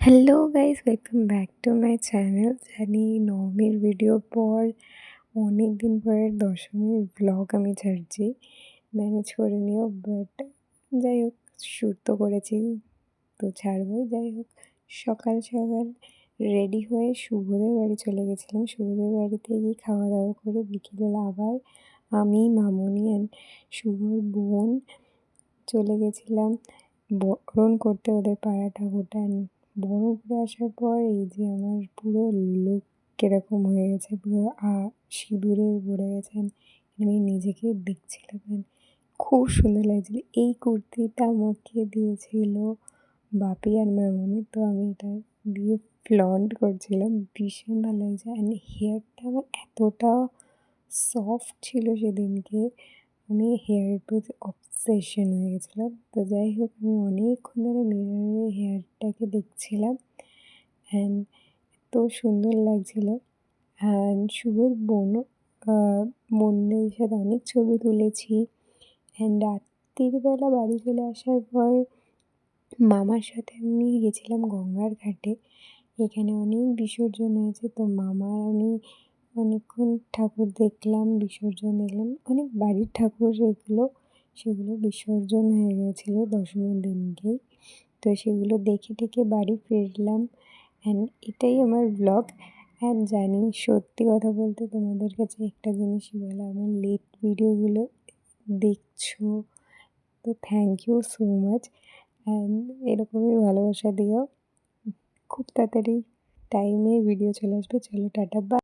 Hello guys, welcome back to my channel. জানি নবমীর ভিডিওর পর অনেক দিন পরে দশমীর ব্লগ আমি ছাড়ছি, ম্যানেজ করে নিও। বাট যাই হোক, শ্যুট তো করেছি, তো ছাড়বই। যাই হোক, সকাল সকাল রেডি হয়ে শুভদের বাড়ি চলে গেছিলাম। শুভদের বাড়িতে গিয়ে খাওয়া দাওয়া করে বিকেলবেলা আবার আমি, মামনি অ্যান্ড শুভর বোন চলে গেছিলাম বরণ করতে ওদের পাড়া ঠাকুরটা। বরণ করে আসার পর এই যে আমার পুরো লুক কীরকম হয়ে গেছে, পুরো সিঁদুরে ভরে গেছেন। আমি নিজেকে দেখছিলাম, খুব সুন্দর লাগছিল। এই কুর্তিটা আমাকে দিয়েছিল বাপি আর মামনি, তো আমি এটা দিয়ে ফ্লন্ট করছিলাম, ভীষণ ভালো লাগছে। অ্যান্ড হেয়ারটা আমার এতটা সফট ছিল সেদিনকে, আমি হেয়ারের প্রতি অবসেশন হয়ে গেছিলাম। তো যাই হোক, আমি অনেকক্ষণ ধরে মিররে হেয়ারটাকে দেখছিলাম অ্যান্ড এত সুন্দর লাগছিল। অ্যান্ড শুভর বোনও বোনদের সাথে অনেক ছবি তুলেছি। অ্যান্ড রাত্রির বেলা বাড়ি চলে আসার পর মামার সাথে আমি গেছিলাম গঙ্গার ঘাটে। এখানে অনেক বিসর্জন হয়েছে, তো মামা আর আমি অনেকক্ষণ ঠাকুর দেখলাম, বিসর্জন দেখলাম। অনেক বাড়ির ঠাকুর সেগুলো বিসর্জন হয়ে গেছিলো দশমীর দিনকেই। তো সেগুলো দেখে টেখে বাড়ি ফিরলাম। অ্যান্ড এটাই আমার ব্লগ। অ্যান্ড জানি, সত্যি কথা বলতে তোমাদের কাছে একটা জিনিসই বলা, আমার লেট ভিডিওগুলো দেখছো, তো thank you so much. And এরকমই ভালোবাসা দিও। খুব তাড়াতাড়ি টাইমে ভিডিও চলে আসবে। চলো, টাটা, বাই।